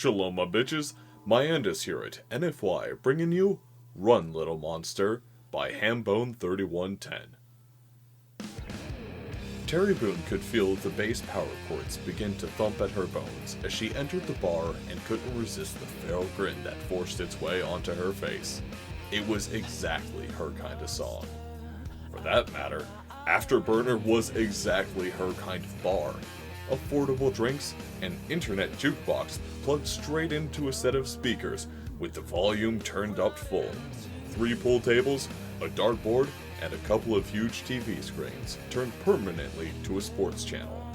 Shalom, my bitches. My Andis here at NFY, bringing you Run, Little Monster by Hambone3110. Terry Boone could feel the bass power chords begin to thump at her bones as she entered the bar and couldn't resist the feral grin that forced its way onto her face. It was exactly her kind of song. For that matter, Afterburner was exactly her kind of bar. Affordable drinks, an internet jukebox plugged straight into a set of speakers with the volume turned up full. 3 pool tables, a dartboard, and a couple of huge TV screens turned permanently to a sports channel.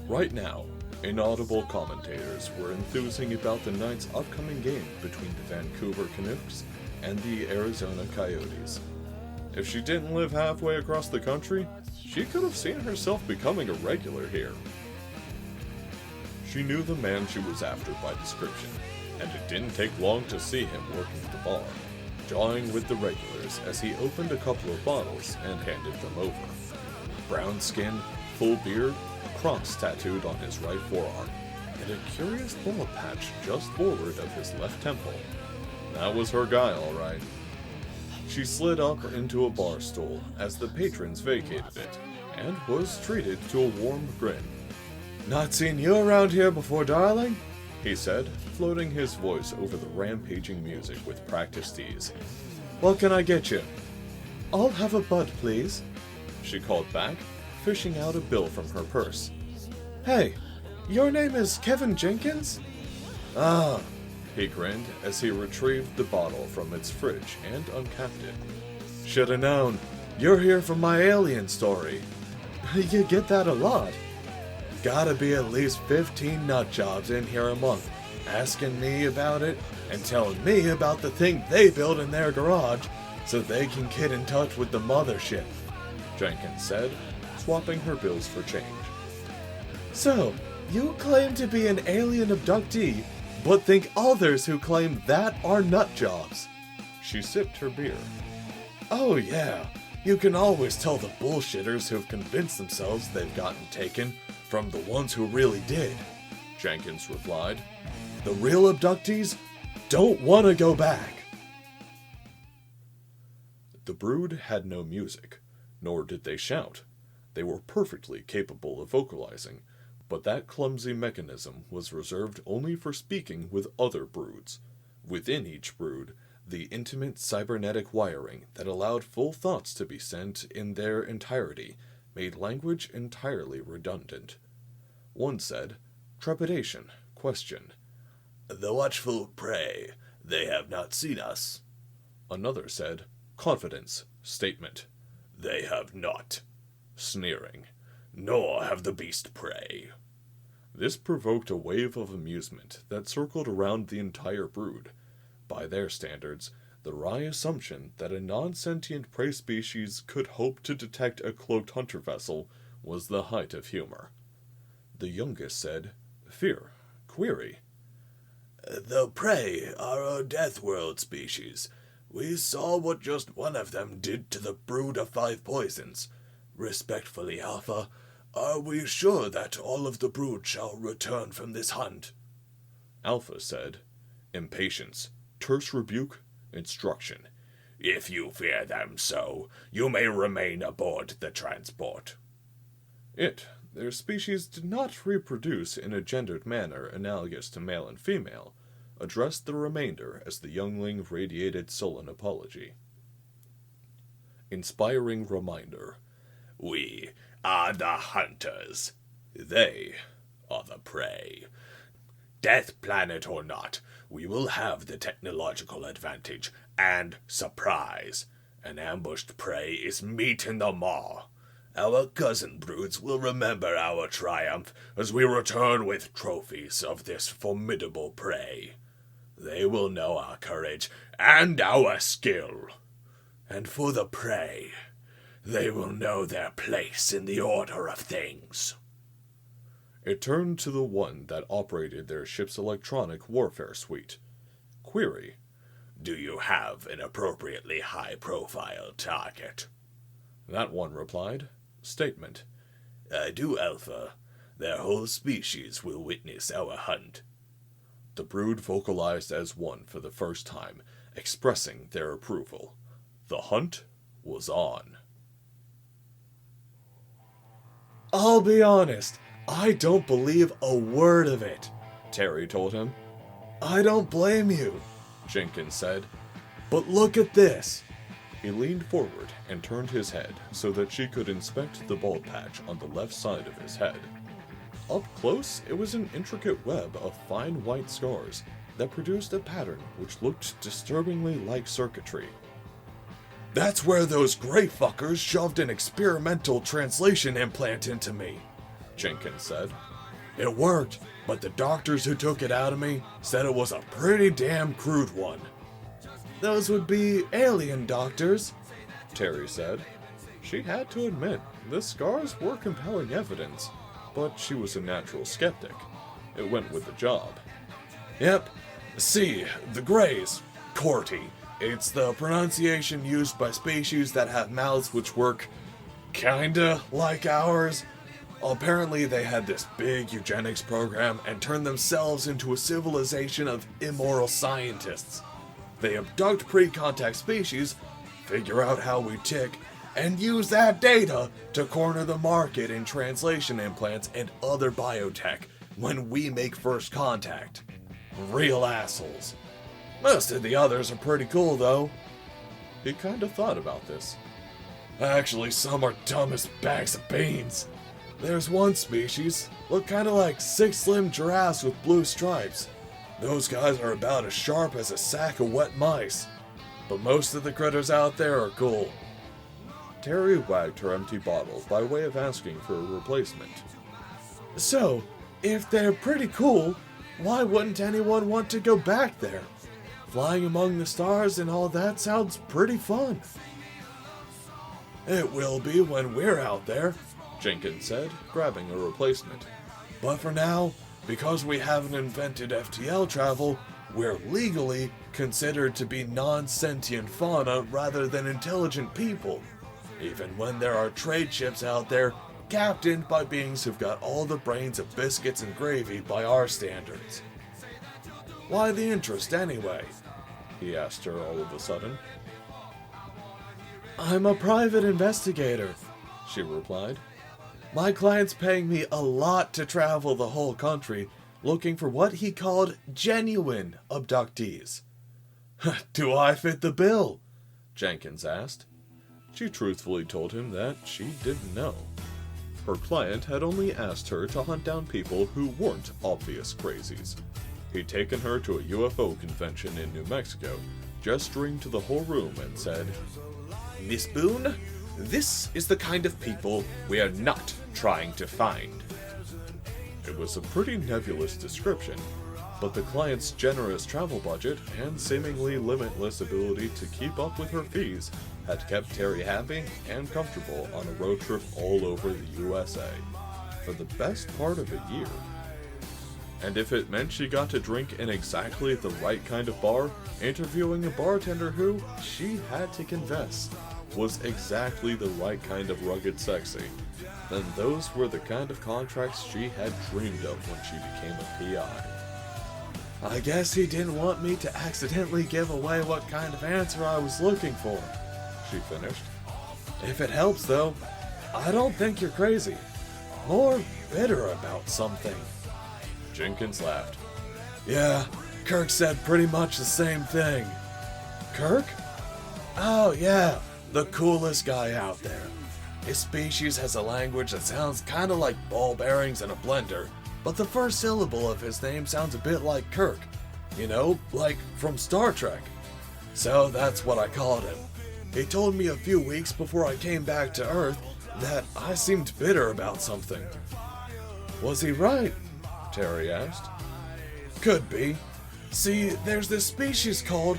Right now, inaudible commentators were enthusing about the night's upcoming game between the Vancouver Canucks and the Arizona Coyotes. If she didn't live halfway across the country, she could have seen herself becoming a regular here. She knew the man she was after by description, and it didn't take long to see him working the bar, jawing with the regulars as he opened a couple of bottles and handed them over. Brown skin, full beard, a cross tattooed on his right forearm, and a curious bullet patch just forward of his left temple. That was her guy, all right. She slid up into a bar stool as the patrons vacated it, and was treated to a warm grin. "Not seen you around here before, darling?" he said, floating his voice over the rampaging music with practiced ease. "What can I get you?" "I'll have a bud, please," she called back, fishing out a bill from her purse. "Hey, your name is Kevin Jenkins?" "Ah," he grinned as he retrieved the bottle from its fridge and uncapped it. "Shoulda known. You're here for my alien story." "You get that a lot." "Gotta be at least 15 nut jobs in here a month, asking me about it and telling me about the thing they built in their garage so they can get in touch with the mothership," Jenkins said, swapping her bills for change. "So, you claim to be an alien abductee, but think others who claim that are nut jobs?" She sipped her beer. "Oh yeah, you can always tell the bullshitters who've convinced themselves they've gotten taken from the ones who really did," Jenkins replied. "The real abductees don't want to go back." The brood had no music, nor did they shout. They were perfectly capable of vocalizing, but that clumsy mechanism was reserved only for speaking with other broods. Within each brood, the intimate cybernetic wiring that allowed full thoughts to be sent in their entirety made language entirely redundant. One said, trepidation, question. "The watchful prey, they have not seen us." Another said, confidence, statement. "They have not." Sneering. "Nor have the beast prey." This provoked a wave of amusement that circled around the entire brood. By their standards, the wry assumption that a non-sentient prey species could hope to detect a cloaked hunter vessel was the height of humor. The youngest said, fear, query. "The prey are a death world species. We saw what just one of them did to the brood of 5 poisons. Respectfully, Alpha, are we sure that all of the brood shall return from this hunt?" Alpha said, impatience, terse rebuke, instruction. "If you fear them so, you may remain aboard the transport." Their species did not reproduce in a gendered manner analogous to male and female, addressed the remainder as the youngling radiated sullen apology. Inspiring reminder. "We are the hunters. They are the prey. Death planet or not, we will have the technological advantage and surprise. An ambushed prey is meat in the maw. Our cousin broods will remember our triumph as we return with trophies of this formidable prey. They will know our courage and our skill. And for the prey, they will know their place in the order of things." It turned to the one that operated their ship's electronic warfare suite. Query. "Do you have an appropriately high-profile target?" That one replied, statement. "I do, Alpha. Their whole species will witness our hunt." The brood vocalized as one for the first time, expressing their approval. The hunt was on. I'll be honest, I don't believe a word of it, Terry told him. I don't blame you, Jenkins said. But look at this. He leaned forward and turned his head so that she could inspect the bald patch on the left side of his head. Up close, it was an intricate web of fine white scars that produced a pattern which looked disturbingly like circuitry. That's where those gray fuckers shoved an experimental translation implant into me, Jenkins said. It worked, but the doctors who took it out of me said it was a pretty damn crude one. Those would be alien doctors, Terry said. She had to admit, the scars were compelling evidence, but she was a natural skeptic. It went with the job. Yep. See, the grays. Corti. It's the pronunciation used by species that have mouths which work kinda like ours. Apparently they had this big eugenics program and turned themselves into a civilization of immoral scientists. They abduct pre-contact species, figure out how we tick, and use that data to corner the market in translation implants and other biotech when we make first contact. Real assholes. Most of the others are pretty cool, though. He kinda thought about this. Actually, some are dumb as bags of beans. There's one species, look kinda like 6 slim giraffes with blue stripes. Those guys are about as sharp as a sack of wet mice. But most of the critters out there are cool. Terry wagged her empty bottle by way of asking for a replacement. So, if they're pretty cool, why wouldn't anyone want to go back there? Flying among the stars and all that sounds pretty fun. It will be when we're out there, Jenkins said, grabbing a replacement. But for now, because we haven't invented FTL travel, we're legally considered to be non-sentient fauna rather than intelligent people. Even when there are trade ships out there, captained by beings who've got all the brains of biscuits and gravy by our standards. Why the interest anyway? He asked her all of a sudden. I'm a private investigator, she replied. My client's paying me a lot to travel the whole country, looking for what he called genuine abductees. Do I fit the bill? Jenkins asked. She truthfully told him that she didn't know. Her client had only asked her to hunt down people who weren't obvious crazies. He'd taken her to a UFO convention in New Mexico, gesturing to the whole room and said, Miss Boone, this is the kind of people we are not trying to find. It was a pretty nebulous description, but the client's generous travel budget and seemingly limitless ability to keep up with her fees had kept Terry happy and comfortable on a road trip all over the USA for the best part of a year. And if it meant she got to drink in exactly the right kind of bar, interviewing a bartender who, she had to confess, was exactly the right kind of rugged sexy, then those were the kind of contracts she had dreamed of when she became a PI. I guess he didn't want me to accidentally give away what kind of answer I was looking for, she finished. If it helps, though, I don't think you're crazy. More bitter about something. Jenkins laughed. Yeah, Kirk said pretty much the same thing. Kirk? Oh, yeah, the coolest guy out there. His species has a language that sounds kinda like ball bearings in a blender, but the first syllable of his name sounds a bit like Kirk. You know, like from Star Trek. So that's what I called him. He told me a few weeks before I came back to Earth that I seemed bitter about something. Was he right? Terry asked. Could be. See, there's this species called...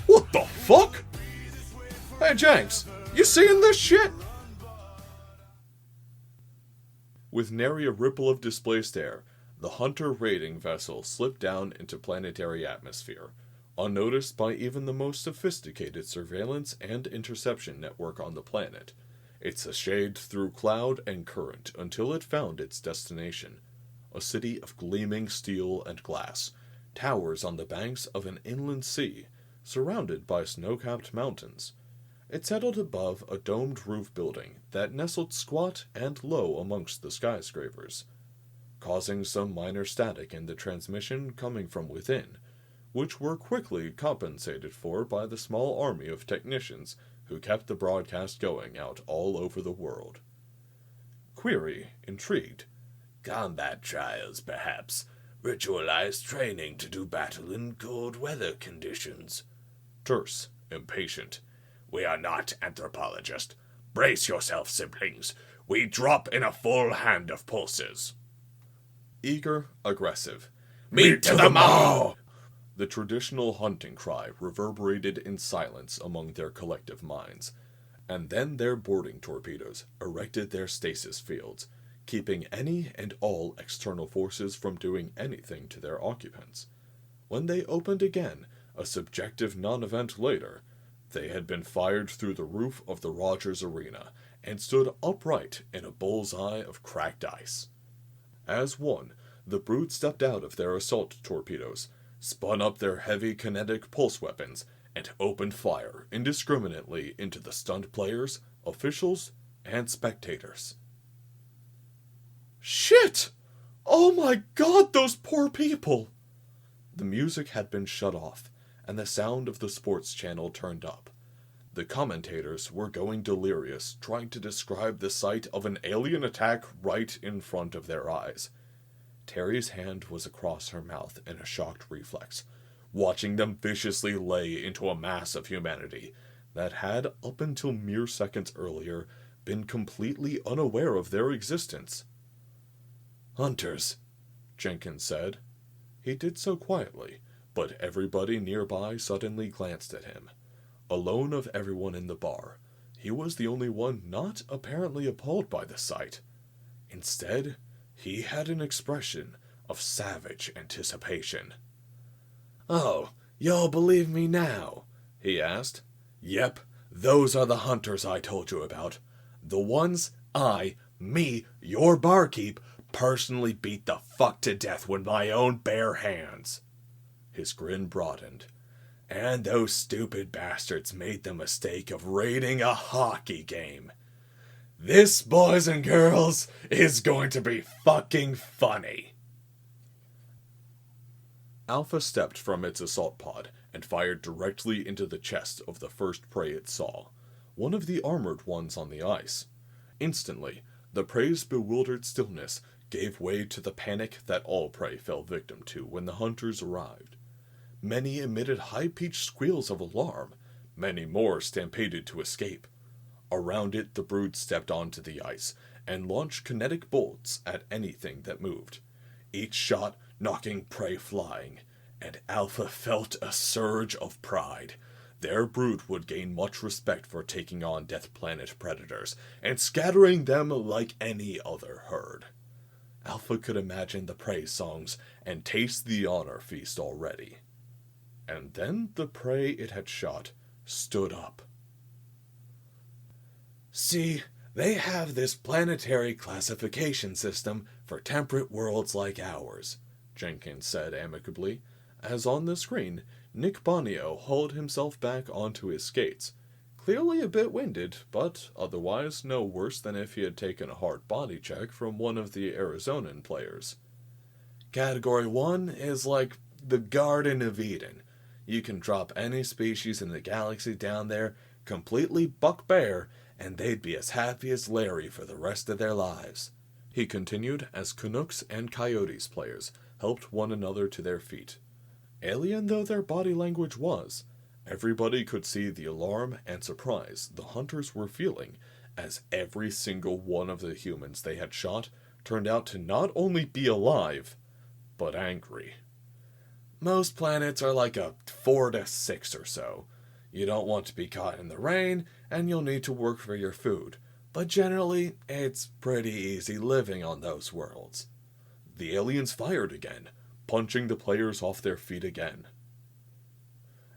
What the fuck? Hey Jenks, you seeing this shit? With nary a ripple of displaced air, the Hunter raiding vessel slipped down into planetary atmosphere, unnoticed by even the most sophisticated surveillance and interception network on the planet. It sashayed through cloud and current until it found its destination, a city of gleaming steel and glass, towers on the banks of an inland sea, surrounded by snow-capped mountains. It settled above a domed roof building that nestled squat and low amongst the skyscrapers, causing some minor static in the transmission coming from within, which were quickly compensated for by the small army of technicians who kept the broadcast going out all over the world. Query, intrigued. Combat trials, perhaps. Ritualized training to do battle in cold weather conditions. Terse, impatient. We are not anthropologists. Brace yourself, siblings. We drop in a full hand of pulses. Eager, aggressive. Meet to the maw! The traditional hunting cry reverberated in silence among their collective minds, and then their boarding torpedoes erected their stasis fields, keeping any and all external forces from doing anything to their occupants. When they opened again, a subjective non-event later, they had been fired through the roof of the Rogers Arena and stood upright in a bullseye of cracked ice. As one, the brood stepped out of their assault torpedoes, spun up their heavy kinetic pulse weapons, and opened fire indiscriminately into the stunned players, officials, and spectators. Shit! Oh my god, those poor people! The music had been shut off, and the sound of the sports channel turned up. The commentators were going delirious, trying to describe the sight of an alien attack right in front of their eyes. Terry's hand was across her mouth in a shocked reflex, watching them viciously lay into a mass of humanity that had, up until mere seconds earlier, been completely unaware of their existence. "Hunters," Jenkins said. He did so quietly, but everybody nearby suddenly glanced at him. Alone of everyone in the bar, he was the only one not apparently appalled by the sight. Instead, he had an expression of savage anticipation. "Oh, y'all believe me now?" he asked. "Yep, those are the hunters I told you about. The ones me, your barkeep, personally beat the fuck to death with my own bare hands." His grin broadened. "And those stupid bastards made the mistake of raiding a hockey game. This, boys and girls, is going to be fucking funny." Alpha stepped from its assault pod and fired directly into the chest of the first prey it saw, one of the armored ones on the ice. Instantly, the prey's bewildered stillness gave way to the panic that all prey fell victim to when the hunters arrived. Many emitted high-pitched squeals of alarm, many more stampeded to escape. Around it, the brood stepped onto the ice and launched kinetic bolts at anything that moved, each shot knocking prey flying, and Alpha felt a surge of pride. Their brood would gain much respect for taking on Death Planet predators and scattering them like any other herd. Alpha could imagine the prey songs and taste the honor feast already. And then the prey it had shot stood up. "See, they have this planetary classification system for temperate worlds like ours," Jenkins said amicably, as on the screen, Nick Bonio hauled himself back onto his skates, clearly a bit winded, but otherwise no worse than if he had taken a hard body check from one of the Arizonan players. "Category 1 is like the Garden of Eden. You can drop any species in the galaxy down there, completely buck bare, and they'd be as happy as Larry for the rest of their lives," he continued as Canucks and Coyotes players helped one another to their feet. Alien though their body language was, everybody could see the alarm and surprise the hunters were feeling as every single one of the humans they had shot turned out to not only be alive, but angry. "Most planets are like a 4 to 6 or so. You don't want to be caught in the rain, and you'll need to work for your food, but generally, it's pretty easy living on those worlds." The aliens fired again, punching the players off their feet again.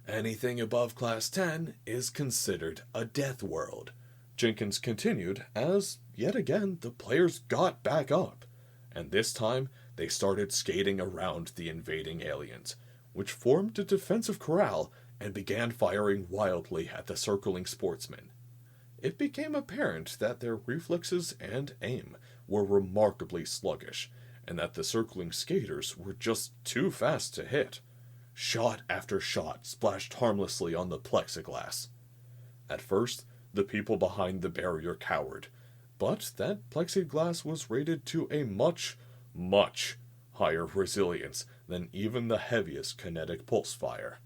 "Anything above Class 10 is considered a death world," Jenkins continued as, yet again, the players got back up, and this time they started skating around the invading aliens, which formed a defensive corral and began firing wildly at the circling sportsmen. It became apparent that their reflexes and aim were remarkably sluggish, and that the circling skaters were just too fast to hit. Shot after shot splashed harmlessly on the plexiglass. At first, the people behind the barrier cowered, but that plexiglass was rated to a much, much higher resilience than even the heaviest kinetic pulse fire.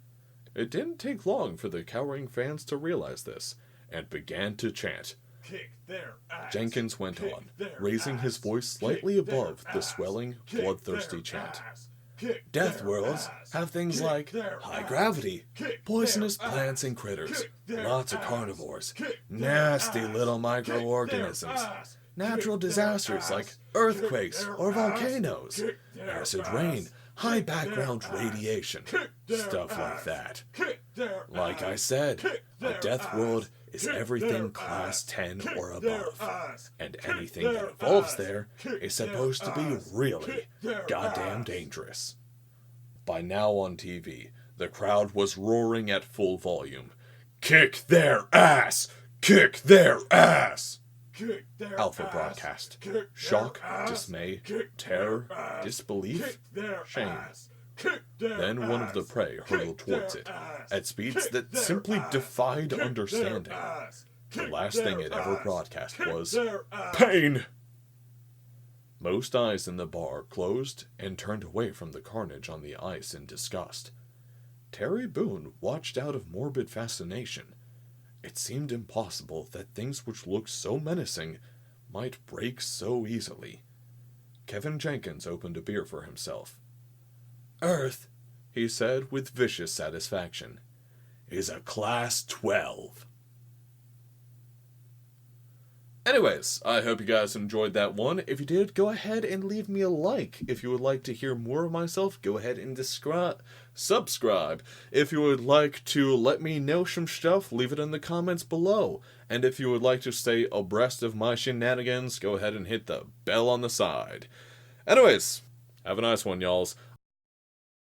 It didn't take long for the cowering fans to realize this, and began to chant. Kick their ass. Jenkins went Kick on, their raising ass. his voice slightly Kick their above the ass. swelling, Kick bloodthirsty their chant. ass. Kick Death their worlds ass. have things Kick like their high ass. gravity, Kick poisonous their plants ass. and critters, Kick their lots of ass. carnivores, Kick their nasty ass. little Kick microorganisms, their ass. natural Kick their disasters ass. like Kick earthquakes their or ass. volcanoes, Kick their acid ass. rain, high Kick their background ass. radiation, Kick their stuff like ass. that. Kick their Like I ass. said, Kick a their death ass. world is Kick everything their class ass. 10 Kick or their above, ass. and Kick anything their that evolves ass. there Kick is their supposed to be ass. really Kick their goddamn ass. dangerous. By now on TV, the crowd was roaring at full volume. Kick their ass! Kick their ass! Kick their Alpha ass. broadcast. Kick their Shock, ass. dismay, Kick terror, their ass. disbelief, Kick their shame. ass. Kick their Then one of the ass. prey hurtled Kick towards their it, ass. at speeds Kick that their simply ass. defied Kick their understanding. ass. The Kick last thing their it ever ass. broadcast Kick was their ass. pain. Most eyes in the bar closed and turned away from the carnage on the ice in disgust. Terry Boone watched out of morbid fascination. It seemed impossible that things which looked so menacing might break so easily. Kevin Jenkins opened a beer for himself. Earth, he said with vicious satisfaction, is a Class 12. Anyways, I hope you guys enjoyed that one. If you did, go ahead and leave me a like. If you would like to hear more of myself, go ahead and subscribe. If you would like to let me know some stuff, leave it in the comments below. And if you would like to stay abreast of my shenanigans, go ahead and hit the bell on the side. Anyways, have a nice one, y'alls.